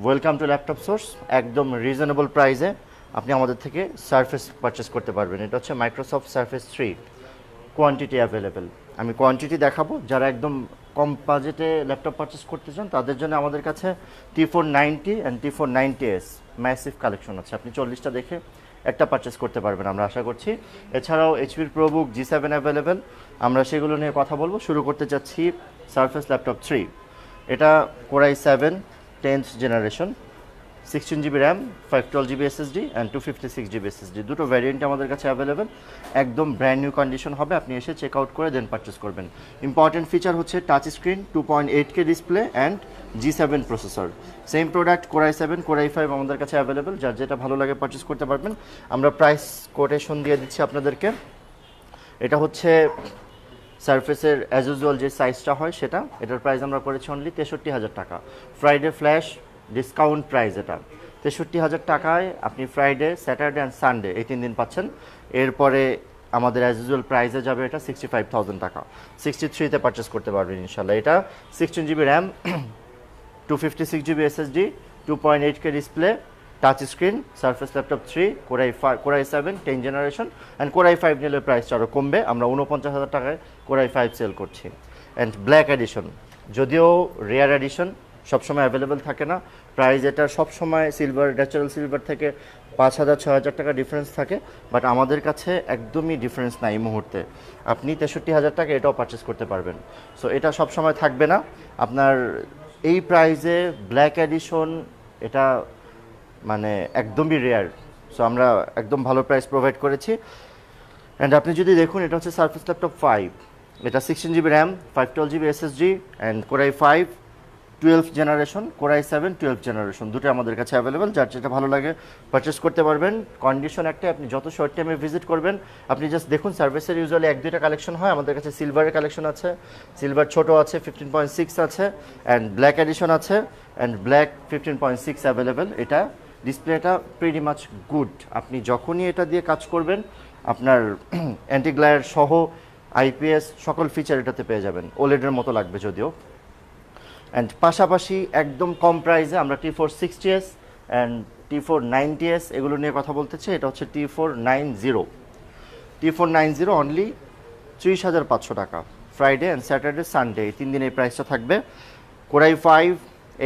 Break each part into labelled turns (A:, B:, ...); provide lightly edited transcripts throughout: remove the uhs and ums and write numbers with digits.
A: Welcome to laptop source. একদম reasonable প্রাইসে আপনি আমাদের থেকে সারফেস পারচেস করতে পারবেন। এটা হচ্ছে মাইক্রোসফট সারফেস 3, কোয়ান্টিটি অ্যাভেলেবেল। আমি কোয়ান্টিটি দেখাবো, যারা একদম কম বাজেটে ল্যাপটপ পারচেস করতে চান তাদের জন্য আমাদের কাছে T490 and T490S massive collection আছে। আপনি 40টা দেখে একটা পারচেস করতে পারবেন আমরা আশা করছি। এছাড়াও এইচপির প্রোবুক G7 অ্যাভেলেবেল, আমরা সেগুলো নিয়ে কথা বলবো। শুরু করতে চাচ্ছি সারফেস ল্যাপটপ 3। এটা Core i7 10th generation, 16GB RAM, 512GB SSD and 256GB SSD, দুটো ভ্যারিয়েন্ট আমাদের কাছে অ্যাভেলেবেল। একদম ব্র্যান্ড নিউ কন্ডিশন হবে, আপনি এসে চেক আউট করে দেন পারচেস করবেন। ইম্পর্টেন্ট ফিচার হচ্ছে touch screen, 2.8K display and G7 processor. Same product Core i7, Core i5 আমাদের কাছে অ্যাভেলেবেল, যার যেটা ভালো লাগে পারচেস করতে পারবেন। আমরা প্রাইস কোটেশন দিয়ে দিচ্ছি আপনাদেরকে। এটা হচ্ছে সারফেসের অ্যাজ ইউজুয়াল যে সাইজটা হয় সেটা, এটার প্রাইস আমরা করেছি অনলি 63,000 টাকা। ফ্রাইডে ফ্ল্যাশ ডিসকাউন্ট প্রাইস এটা 63,000 টাকায় আপনি ফ্রাইডে, স্যাটারডে অ্যান্ড সানডে এই 3 দিন পাচ্ছেন। এরপরে আমাদের অ্যাজ ইউজুয়াল প্রাইসে যাবে এটা 65,000 টাকা, 63তে পারচেস করতে পারবেন ইনশাল্লাহ। এটা 16GB RAM, 256GB SSD, 2.8K display, touch screen, surface laptop 3, Core i7 10 generation and Core i5 নিলে প্রাইসটা আরও কমবে। আমরা 49,000 টাকায় Core i5 সেল করছি। অ্যান্ড ব্ল্যাক এডিশন, যদিও রেয়ার এডিশন সবসময় অ্যাভেলেবেল থাকে না, প্রাইস এটা সবসময় সিলভার, ন্যাচারাল সিলভার থেকে 5,000-6,000 টাকা ডিফারেন্স থাকে, বাট আমাদের কাছে একদমই ডিফারেন্স নাই এই মুহূর্তে। আপনি 63,000 টাকা এটাও পারচেস করতে পারবেন। সো এটা সবসময় থাকবে না আপনার এই প্রাইসে। ব্ল্যাক এডিশন এটা মানে একদমই রেয়ার, সো আমরা একদম ভালো প্রাইস প্রোভাইড করেছি। অ্যান্ড আপনি যদি দেখুন, এটা হচ্ছে সারফেস ল্যাপটপ 5, এটা 16GB RAM, 512GB SSD and Core i5 12th generation, Core i7 12th generation, দুটো আমাদের কাছে অ্যাভেলেবেল, যার যেটা ভালো লাগে পারচেস করতে পারবেন। কন্ডিশন একটাই, আপনি যত শর্ট টাইমে ভিজিট করবেন, আপনি জাস্ট দেখুন সার্ভিসের ইউজুয়ালি 1-2টা কালেকশন হয়, আমাদের কাছে সিলভারের কালেকশন আছে, সিলভার ছোট আছে 15.6 আছে, অ্যান্ড ব্ল্যাক এডিশন আছে, অ্যান্ড ব্ল্যাক 15.6 অ্যাভেলেবেল। এটা ডিসপ্লেটা প্রিটি মাচ গুড, আপনি যখনই এটা দিয়ে কাজ করবেন আপনার অ্যান্টি গ্লায়ার সহ IPS সকল ফিচার এটাতে পেয়ে যাবেন। ওলেডের মতো লাগবে যদিও। অ্যান্ড পাশাপাশি একদম কম প্রাইসে আমরা T460S অ্যান্ড T490S এগুলো নিয়ে কথা বলতে চাই। এটা হচ্ছে T490 অনলি 30,500 টাকা। ফ্রাইডে অ্যান্ড স্যাটারডে, সানডে এই 3 দিন এই প্রাইসটা থাকবে। Core i5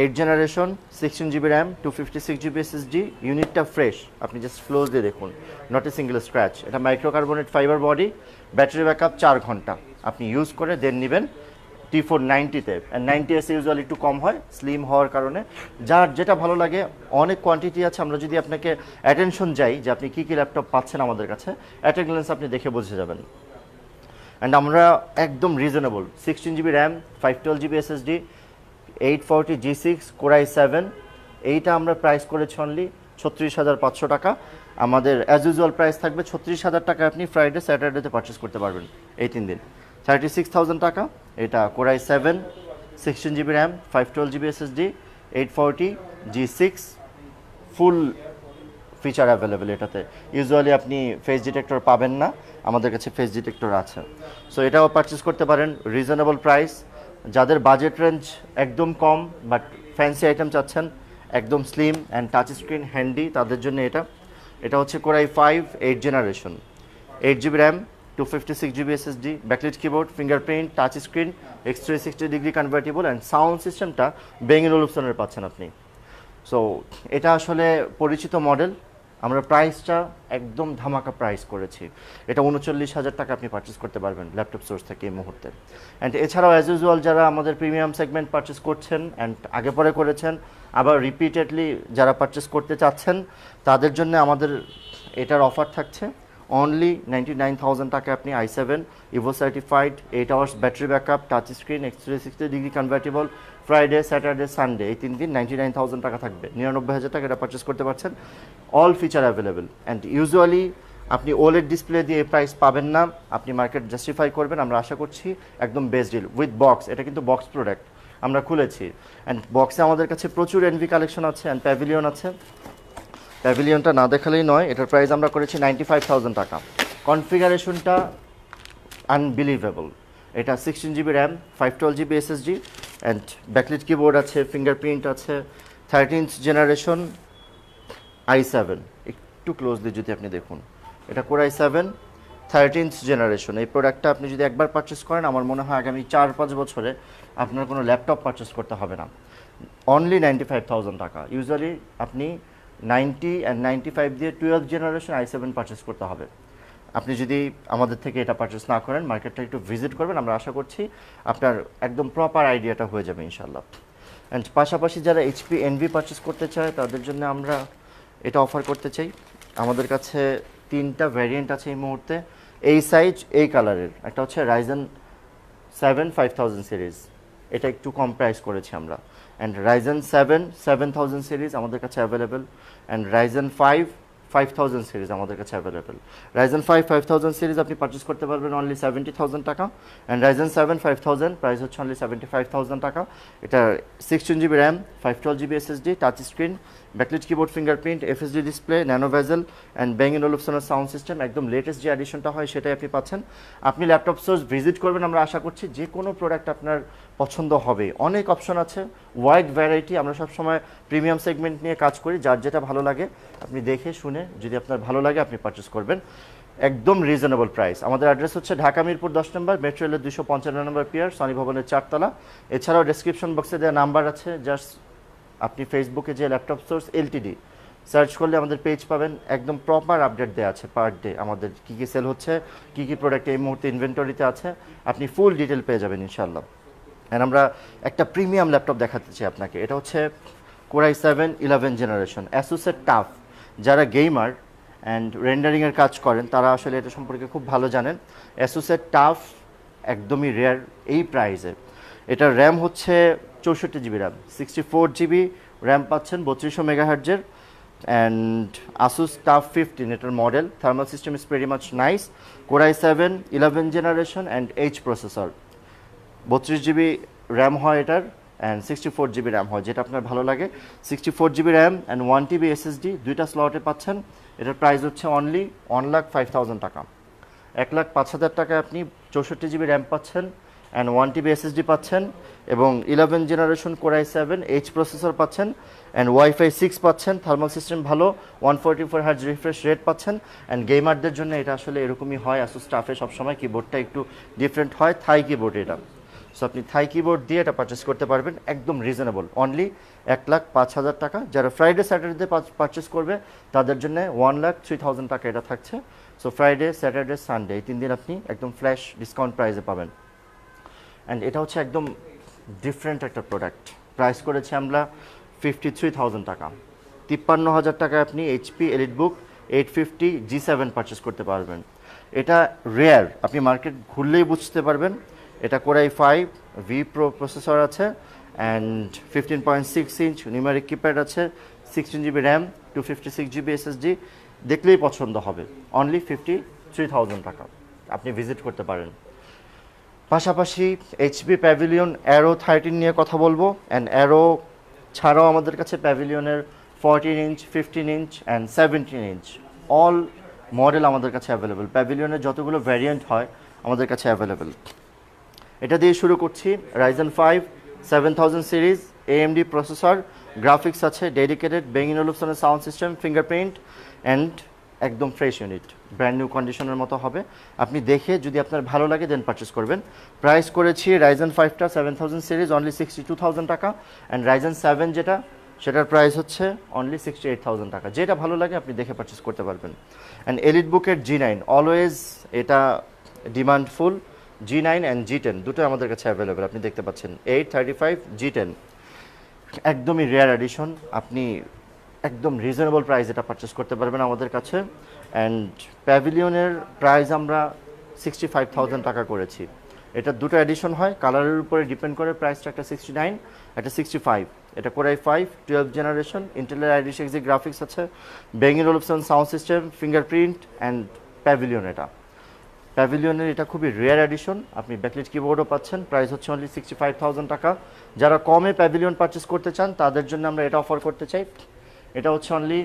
A: 8 generation, 16GB RAM, 256GB SSD, ইউনিটটা ফ্রেশ, আপনি জাস্ট ফ্লোজ দিয়ে দেখুন, নট এ সিঙ্গেল স্ক্র্যাচ। এটা microcarbonate fibre body, battery backup 4 ঘন্টা, আপনি ইউজ করে দেন নেবেন। T490তে, অ্যান্ড 90S ইউজুয়ালি একটু কম হয় স্লিম হওয়ার কারণে, যার যেটা ভালো লাগে। অনেক কোয়ান্টিটি আছে, আমরা যদি আপনাকে অ্যাটেনশন যাই যে আপনি কী কী ল্যাপটপ পাচ্ছেন আমাদের কাছে, অ্যাট এ গ্ল্যান্স আপনি দেখে বুঝে যাবেন। অ্যান্ড আমরা একদম reasonable 16GB RAM, 512GB SSD, 840 G6, Core i7, এইটা আমরা প্রাইস করেছি অনলি 36,500 টাকা। আমাদের অ্যাজ ইউজুয়াল প্রাইস থাকবে 36,000 টাকা, আপনি ফ্রাইডে, স্যাটারডেতে পারচেস করতে পারবেন এই 3 দিন। 36,000 টাকা এটা Core i7, 16GB RAM, 512GB SSD, 840 G6, ফুল ফিচার অ্যাভেলেবেল এটাতে। ইউজুয়ালি আপনি ফেস ডিটেক্টর পাবেন না, আমাদের কাছে ফেস ডিটেক্টর আছে। সো এটাও পারচেস করতে পারেন, রিজনেবল প্রাইস। যাদের বাজেট রেঞ্জ একদম কম বাট ফ্যান্সি আইটেম চাচ্ছেন, একদম slim and touch screen handy, তাদের জন্য এটা হচ্ছে Core i5 8 generation, 8GB RAM, 256GB SSD, backlit keyboard, fingerprint, touch screen, X360 degree convertible and sound সিস্টেমটা বেঙ্গল ওলুপসনের পাচ্ছেন আপনি। সো এটা আসলে পরিচিত মডেল, আমরা প্রাইসটা একদম ধামাকা প্রাইস করেছি। এটা 39,000 টাকা আপনি পারচেস করতে পারবেন ল্যাপটপ সোর্স থেকে এই মুহূর্তে। অ্যান্ড এছাড়াও অ্যাজ ইউজুয়াল যারা আমাদের প্রিমিয়াম সেগমেন্ট পারচেস করছেন অ্যান্ড আগে পরে করেছেন, আবার রিপিটেডলি যারা পারচেস করতে চাচ্ছেন, তাদের জন্য আমাদের এটার অফার থাকছে অনলি 99,000 টাকা। আপনি i7 Ivo certified, 8 hours battery backup, touch screen, X360 degree convertible, Friday, Saturday, Sunday এই 3 দিন 99,000 টাকা থাকবে। 99,000 টাকা এটা পারচেস করতে পারছেন, all feature available. And usually আপনি ওলেড ডিসপ্লে দিয়ে এই প্রাইস পাবেন না, আপনি মার্কেট জাস্টিফাই করবেন। আমরা আশা করছি একদম বেস্ট ডিল উইথ বক্স, এটা কিন্তু বক্স প্রোডাক্ট আমরা খুলেছি। অ্যান্ড বক্সে আমাদের কাছে প্রচুর এনভি কালেকশন আছে অ্যান্ড প্যাভিলিয়ন আছে। প্যাভিলিয়নটা না দেখালেই নয়, এটার প্রাইস আমরা করেছি 95,000 টাকা। কনফিগারেশনটা আনবিলিভেবল। এটা 16GB RAM, 512GB SSD and backlit keyboard আছে, ফিঙ্গারপ্রিন্ট আছে, 13th জেনারেশন i7, একটু ক্লোজলি যদি আপনি দেখুন, এটা কোর i7 13th জেনারেশন। এই প্রোডাক্টটা আপনি যদি একবার পারচেস করেন, আমার মনে হয় আগামী 4-5 বছরে আপনার কোনো ল্যাপটপ পারচেস করতে হবে না। অনলি 95,000 টাকা। ইউজুয়ালি আপনি 90 অ্যান্ড 95 দিয়ে 12th জেনারেশন i7 পারচেস করতে হবে। আপনি যদি আমাদের থেকে এটা পারচেস না করেন, মার্কেটটা একটু ভিজিট করবেন, আমরা আশা করছি আপনার একদম প্রপার আইডিয়াটা হয়ে যাবে ইনশাল্লাহ। অ্যান্ড পাশাপাশি যারা এইচপি এনভি পারচেস করতে চায় তাদের জন্য আমরা এটা অফার করতে চাই। আমাদের কাছে 3টা ভ্যারিয়েন্ট আছে এই মুহূর্তে, এই সাইজ এই কালারের। একটা হচ্ছে Ryzen 7 5000 সিরিজ, এটা একটু কম প্রাইস করেছি আমরা। অ্যান্ড Ryzen 7 7000 সিরিজ আমাদের কাছে অ্যাভেলেবেল, অ্যান্ড Ryzen 5 5000 সিরিজ আমাদের কাছে অ্যাভেলেবেল। Ryzen 5 5000 সিরিজ আপনি পারচেস করতে পারবেন অনলি 70,000 টাকা, অ্যান্ড Ryzen 7 5000 প্রাইস হচ্ছে অনলি 75,000 টাকা। এটা 16 GB RAM, 512 GB SSD, touch screen, backlit keyboard, fingerprint, FSD display, nano bezel and Bang & Olufsen sound system. একদম লেটেস্ট যে এডিশনটা হয় সেটাই আপনি পাচ্ছেন। আপনি ল্যাপটপ স্টোর ভিজিট করবেন, আমরা আশা করছি যে কোনো প্রোডাক্ট আপনার পছন্দ হবে। অনেক অপশন আছে, ওয়াইড ভ্যারাইটি। আমরা সবসময় প্রিমিয়াম সেগমেন্ট নিয়ে কাজ করি, যার যেটা ভালো লাগে আপনি দেখে শুনে, যদি আপনার ভালো লাগে আপনি পারচেস করবেন। একদম রিজনেবল প্রাইস। আমাদের অ্যাড্রেস হচ্ছে ঢাকা মিরপুর 10 নম্বর, মেট্রো রেলের 255 নম্বর পিয়ার, সনি ভবনের 4 তলা। এছাড়াও ডেসক্রিপশন বক্সে দেওয়া নাম্বার আছে, জাস্ট আপনি ফেসবুকে যে ল্যাপটপ সোর্স এলটিডি সার্চ করলে আমাদের পেজ পাবেন। একদম প্রপার আপডেট দেওয়া আছে পার ডে, আমাদের কী কী সেল হচ্ছে, কী কী প্রোডাক্ট এই মুহূর্তে ইনভেন্টরিতে আছে, আপনি ফুল ডিটেল পেয়ে যাবেন ইনশাল্লাহ। অ্যান্ড আমরা একটা প্রিমিয়াম ল্যাপটপ দেখাতে চাই আপনাকে। এটা হচ্ছে কোর i7 11 জেনারেশন, অ্যাসুসের টাফ। যারা গেমার অ্যান্ড রেন্ডারিংয়ের কাজ করেন তারা আসলে এটা সম্পর্কে খুব ভালো জানেন। অ্যাসুসের টাফ একদমই রেয়ার এই প্রাইসে। এটার র্যাম হচ্ছে 64 জিবি র্যাম, 64 জিবি র্যাম পাচ্ছেন, 3200 মেগাহার্জের। অ্যান্ড আসুস টাফ 15 এটার model. Thermal system is very much nice. Core i7 11 generation and H processor, 32 GB RAM হয় এটার, অ্যান্ড 64 জিবি র্যাম হয়, যেটা আপনার ভালো লাগে। 64 GB RAM and 1 TB SSD, দুইটা স্লটে পাচ্ছেন। এটার প্রাইস হচ্ছে অনলি 1,05,000 টাকা। 1,05,000 টাকায় আপনি 64 জিবি র্যাম পাচ্ছেন অ্যান্ড 1 টিবি এসএসডি পাচ্ছেন, এবং 11 generation core i7 H processor পাচ্ছেন, অ্যান্ড ওয়াইফাই 6 পাচ্ছেন, থার্মাল সিস্টেম ভালো, 144 হার্জ রিফ্রেশ রেট পাচ্ছেন। অ্যান্ড গেমারদের জন্য এটা আসলে এরকমই হয়, আসুস স্টাফে সবসময় কিবোর্ডটা একটু ডিফারেন্ট হয়, থাই কিবোর্ড এটা। সো আপনি থাই কিবোর্ড দিয়ে এটা পারচেস করতে পারবেন, একদম রিজনেবল, অনলি 1,05,000 টাকা। যারা ফ্রাইডে স্যাটারডে পারচেস করবে তাদের জন্য 1,03,000 টাকা এটা থাকছে। সো ফ্রাইডে, স্যাটারডে, সানডে এই 3 দিন আপনি একদম ফ্ল্যাশ ডিসকাউন্ট প্রাইসে পাবেন। অ্যান্ড এটা হচ্ছে একদম ডিফারেন্ট একটা প্রোডাক্ট। প্রাইস করেছি আমরা 53,000 টাকা। 53,000 টাকায় আপনি এইচপি এলিটবুক 850 G7 পারচেস করতে পারবেন। এটা রেয়ার, আপনি মার্কেট ঘুরলেই বুঝতে পারবেন। এটা core i5 V Pro processor আছে, অ্যান্ড 15.6 ইঞ্চ নিউমেরিক কিপ্যাড আছে, 16 জিবি র্যাম, 256 জিবি এসএসডি। দেখলেই পছন্দ হবে। অনলি 53,000 টাকা, আপনি ভিজিট করতে পারেন। পাশাপাশি এইচপি প্যাভিলিয়ন অ্যারো 13 নিয়ে কথা বলবো। অ্যান্ড অ্যারো ছাড়াও আমাদের কাছে প্যাভিলিয়নের 14 inch, 15 inch and 17 inch all model আমাদের কাছে অ্যাভেলেবেল। প্যাভিলিয়নের যতগুলো ভ্যারিয়েন্ট হয় আমাদের কাছে অ্যাভেলেবেল। এটা দিয়ে শুরু করছি। Ryzen 5 7000 series, AMD processor, graphics আছে dedicated, Bang & Olufsen sound system, fingerprint and একদম ফ্রেশ ইউনিট, ব্র্যান্ড নিউ কন্ডিশনের মতো হবে। আপনি দেখে যদি আপনার ভালো লাগে দেন পারচেস করবেন। প্রাইস করেছি Ryzen 5টা 7000 সিরিজ অনলি 62,000 টাকা, অ্যান্ড Ryzen 7 যেটা সেটার প্রাইস হচ্ছে অনলি 68,000 টাকা। যেটা ভালো লাগে আপনি দেখে পারচেস করতে পারবেন। অ্যান্ড এলিটবুকের G9 অলওয়েজ এটা ডিমান্ডফুল। G9 অ্যান্ড G10 দুটো আমাদের কাছে অ্যাভেলেবেল, আপনি দেখতে পাচ্ছেন। 835 G10 একদমই রেয়ার এডিশন, আপনি একদম রিজনেবল প্রাইস এটা পারচেস করতে পারবেন আমাদের কাছে। অ্যান্ড প্যাভিলিয়নের প্রাইস আমরা 65,000 টাকা করেছি। এটা দুটো এডিশন হয়, কালারের উপরে ডিপেন্ড করে প্রাইসটা, একটা 69, একটা 65। এটা কোর i5 12 জেনারেশন, ইন্টেলের i6 গ্রাফিক্স আছে, Bang & Olufsen sound system, fingerprint and pavilion. এটা প্যাভিলিয়নের এটা খুবই রেয়ার এডিশন, আপনি ব্যাকলিট কিবোর্ডও পাচ্ছেন। প্রাইস হচ্ছে অনলি 65,000 টাকা। যারা কমে প্যাভিলিয়ন পারচেস করতে চান তাদের জন্য আমরা এটা অফার করতে চাই। এটা হচ্ছে অনলি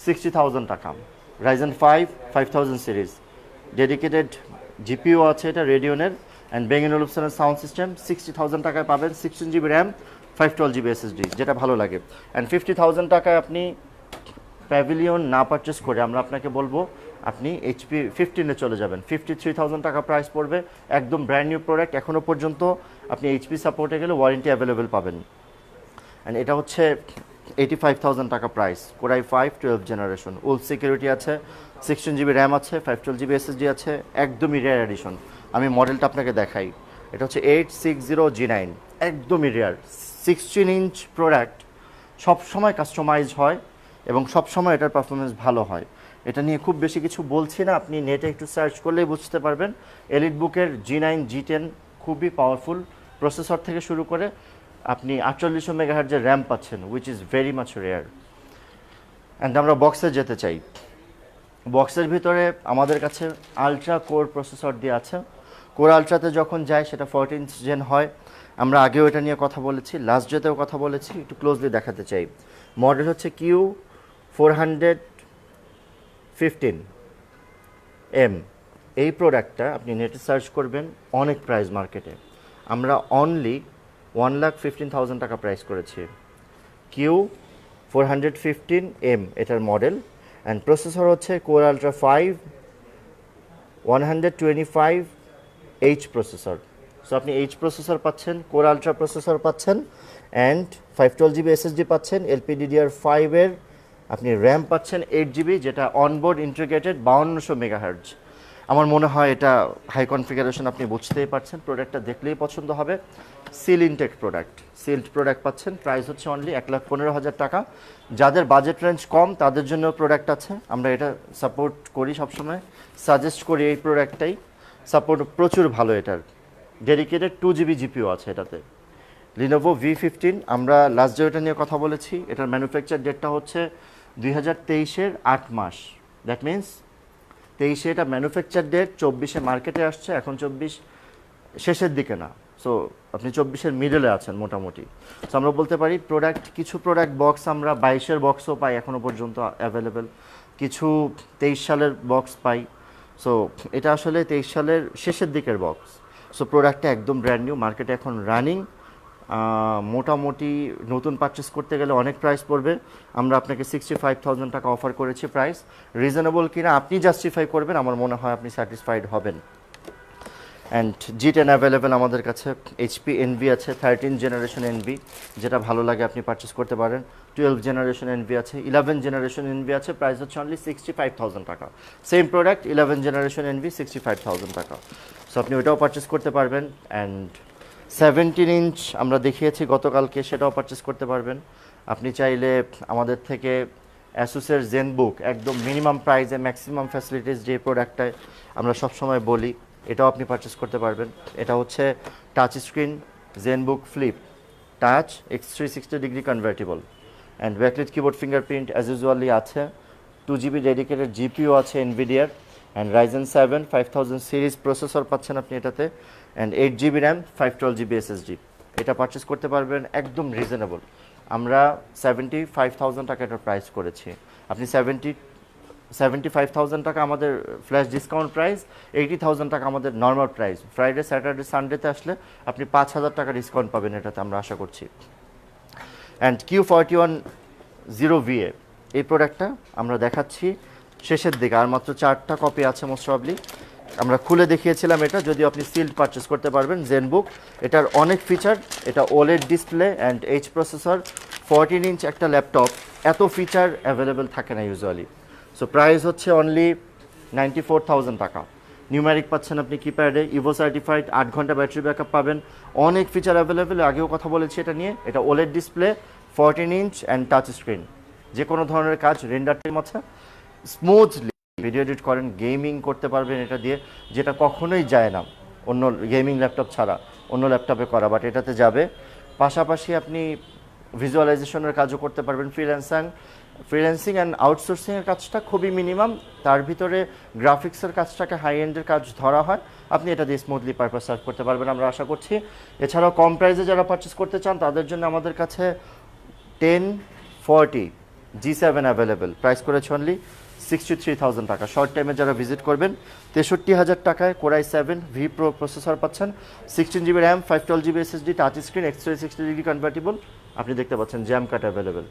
A: 60,000 টাকা। Ryzen 5 5000 সিরিজ, ডেডিকেটেড জিপিইউ আছে এটা রেডিয়নের, and Bang & Olufsen sound system, 60,000 টাকায় পাবেন। 16 জিবি র্যাম, 512 GB SSD, যেটা ভালো লাগে। অ্যান্ড 50,000 টাকায় আপনি প্যাভিলিয়ন না পারচেস করে আমরা আপনাকে বলবো আপনি HP 15-এ চলে যাবেন। 53,000 টাকা প্রাইস পড়বে, একদম ব্র্যান্ড নিউ প্রোডাক্ট। এখনও পর্যন্ত আপনি HP সাপোর্টে গেলে ওয়ারেন্টি অ্যাভেলেবেল পাবেন। অ্যান্ড এটা হচ্ছে 85,000 টাকা price, Core i5 12 generation, old security আছে, 16 GB র্যাম আছে, 512 GB SSD আছে, একদমই রেয়ার এডিশন। আমি মডেলটা আপনাকে দেখাই, এটা হচ্ছে 860G9, একদমই রেয়ার 16 ইঞ্চ প্রোডাক্ট, সবসময় কাস্টমাইজ হয় এবং সবসময় এটার পারফরমেন্স ভালো হয়। এটা নিয়ে খুব বেশি কিছু বলছি না, আপনি নেটে একটু সার্চ করলেই বুঝতে পারবেন। এলিট বুকের G9 G10 খুবই পাওয়ারফুল, প্রসেসর থেকে শুরু করে আপনি 4800 মেগাহার্টজের র্যাম পাচ্ছেন, which is very much rare. And আমরা বক্সে যেতে চাই। বক্সের ভিতরে আমাদের কাছে আলট্রা কোর প্রসেসর দিয়ে আছে। কোর আলট্রাতে যখন যায় সেটা 14th জেন হয়। আমরা আগেও এটা নিয়ে কথা বলেছি, লাস্ট ডেতেও কথা বলেছি, একটু ক্লোজলি দেখাতে চাই। মডেল হচ্ছে Q415M। এই প্রোডাক্টটা আপনি নেটে সার্চ করবেন, অনেক প্রাইস মার্কেটে। আমরা অনলি 1,15,000 টাকা প্রাইস করেছি। Q415M এটার মডেল। অ্যান্ড প্রসেসর হচ্ছে core ultra 5 125H processor. So আপনি H প্রসেসর পাচ্ছেন, কোর আলট্রা প্রসেসর পাচ্ছেন, অ্যান্ড 512 GB SSD পাচ্ছেন, LPDDR5 এর আপনি র্যাম পাচ্ছেন 8 GB, যেটা অনবোর্ড ইন্টিগ্রেটেড 5200 মেগাহার্টজ। আমার মনে হয় এটা হাই কনফিগারেশন, আপনি বুঝতেই পারছেন, প্রোডাক্টটা দেখলেই পছন্দ হবে। Seal intact product, sealed product পাচ্ছেন, প্রাইস হচ্ছে অনলি 1,15,000 টাকা। যাদের বাজেট রেঞ্জ কম তাদের জন্য প্রোডাক্ট আছে, আমরা এটা সাপোর্ট করি সবসময়, সাজেস্ট করি এই প্রোডাক্টটাই। সাপোর্ট প্রচুর ভালো এটার, ডেডিকেটেড 2 GB GPU আছে এটাতে। Lenovo V15, আমরা লাস্ট ডে এটা নিয়ে কথা বলেছি, এটার ম্যানুফ্যাকচার ডেটটা হচ্ছে 2023-এর 8 মাস। দ্যাট মিন্স 23-এ এটা ম্যানুফ্যাকচার ডেট, 24-এ মার্কেটে আসছে, এখন 24 শেষের দিকে না, সো আপনি 24-এর মিডলে আছেন মোটামুটি। সো আমরা বলতে পারি প্রোডাক্ট, কিছু প্রোডাক্ট বক্স আমরা 22-এর বক্সও পাই এখনও পর্যন্ত অ্যাভেলেবেল, কিছু 23 সালের বক্স পাই। সো এটা আসলে 23 সালের শেষের দিকের বক্স। সো প্রোডাক্টটা একদম ব্র্যান্ড নিউ, মার্কেটে এখন রানিং। মোটামুটি নতুন পারচেস করতে গেলে অনেক প্রাইস পড়বে। আমরা আপনাকে 65,000 টাকা অফার করেছি। প্রাইস রিজনেবল কিনা আপনি জাস্টিফাই করবেন, আমার মনে হয় আপনি স্যাটিসফাইড হবেন। অ্যান্ড G10 অ্যাভেলেবেল আমাদের কাছে, HP NV আছে, 13 জেনারেশন NV, যেটা ভালো লাগে আপনি পারচেস করতে পারেন। 12 জেনারেশন NV আছে, 11 জেনারেশন NV আছে, প্রাইস হচ্ছে অনলি 65,000 টাকা। সেম প্রোডাক্ট 11 জেনারেশন NV 65,000 টাকা। সো আপনি ওইটাও পারচেস করতে পারবেন। অ্যান্ড 17 ইঞ্চ আমরা দেখিয়েছি গতকালকে, সেটাও পারচেস করতে পারবেন। আপনি চাইলে আমাদের থেকে অ্যাসুসের জেনবুক, একদম মিনিমাম প্রাইসে ম্যাক্সিমাম ফ্যাসিলিটিস যে প্রোডাক্টটায় আমরা সবসময় বলি, এটাও আপনি পারচেস করতে পারবেন। এটা হচ্ছে touch screen ZenBook flip touch, X360 degree convertible, and backlit keyboard fingerprint as usually আছে, 2 GB ডেডিকেটেড GPU আছে NVIDIA-র, অ্যান্ড Ryzen 7 5000 সিরিজ প্রসেসর পাচ্ছেন আপনি এটাতে, and 8 GB RAM 512 GB SSD। এটা পারচেস করতে পারবেন একদম রিজনেবল। আমরা 75,000 টাকা এটার প্রাইস করেছি। আপনি 75,000 টাকা আমাদের ফ্ল্যাশ ডিসকাউন্ট প্রাইস, 80,000 টাকা আমাদের নর্মাল প্রাইস। ফ্রাইডে, স্যাটারডে, সানডেতে আসলে আপনি 5,000 টাকা ডিসকাউন্ট পাবেন এটাতে, আমরা আশা করছি। অ্যান্ড Q41.0VA এই প্রোডাক্টটা আমরা দেখাচ্ছি শেষের দিকে, আর মাত্র 4টা কপি আছে মোস্ট প্রবাবলি। আমরা খুলে দেখিয়েছিলাম এটা, যদি আপনি সিল্ড পারচেস করতে পারবেন জেনবুক। এটার অনেক ফিচার, এটা OLED display and H processor, 14 inch একটা ল্যাপটপ, এত ফিচার অ্যাভেলেবেল থাকে না ইউজুয়ালি। সো প্রাইস হচ্ছে অনলি 94,000 টাকা। নিউম্যারিক পাচ্ছেন আপনি কিপ্যাডে, ইভো সার্টিফাইড, 8 ঘন্টা ব্যাটারি ব্যাকআপ পাবেন, অনেক ফিচার অ্যাভেলেবেল, আগেও কথা বলেছি এটা নিয়ে। এটা OLED display, 14 inch and touch screen, যে কোনো ধরনের কাজ রেন্ডার টাইম আছে, স্মুথলি ভিডিও এডিট করেন, গেমিং করতে পারবেন এটা দিয়ে, যেটা কখনোই যায় না অন্য গেমিং ল্যাপটপ ছাড়া অন্য ল্যাপটপে করা, বাট এটাতে যাবে। পাশাপাশি আপনি ভিজুয়ালাইজেশনের কাজও করতে পারবেন, ফ্রিল্যান্সিং অ্যান্ড আউটসোর্সিংয়ের কাজটা খুবই মিনিমাম, তার ভিতরে গ্রাফিক্সের কাজটাকে হাই এন্ডের কাজ ধরা হয়, আপনি এটা দিয়ে স্মুথলি পারপাস সার্ভ করতে পারবেন আমরা আশা করছি। এছাড়াও কম প্রাইসে যারা পারচেস করতে চান তাদের জন্য আমাদের কাছে 1040 G7 অ্যাভেলেবেল, প্রাইস করেছে অনলি 63,000 টাকা। শর্ট টাইমে যারা ভিজিট করবেন 63,000 টাকায় কোরাই 7 ভি প্রো প্রসেসর পাচ্ছেন, 16 GB RAM, 512 GB SSD, touch screen, এক্স-রে 60 ডিগ্রি কনভার্টিবল। আপনি দেখতে পাচ্ছেন জ্যাম কাট অ্যাভেলেবেল।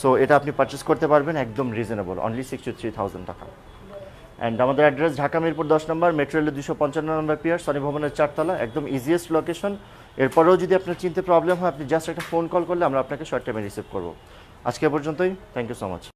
A: সো এটা আপনি পারচেস করতে পারবেন একদম রিজনেবল, অনলি 63,000 টাকা। অ্যান্ড আমাদের অ্যাড্রেস ঢাকা মিরপুর 10 নম্বর, মেট্রো রেলের 255 নম্বর পিয়ার, সনি ভবনের 4 তলা, একদম ইজিয়েস্ট লোকেশন। এরপরেও যদি আপনার চিনতে প্রবলেম হয়, আপনি জাস্ট একটা ফোন কল করলে আমরা আপনাকে শর্ট টাইমে রিসিভ করবো। আজকে পর্যন্তই, থ্যাংক ইউ সো মাচ।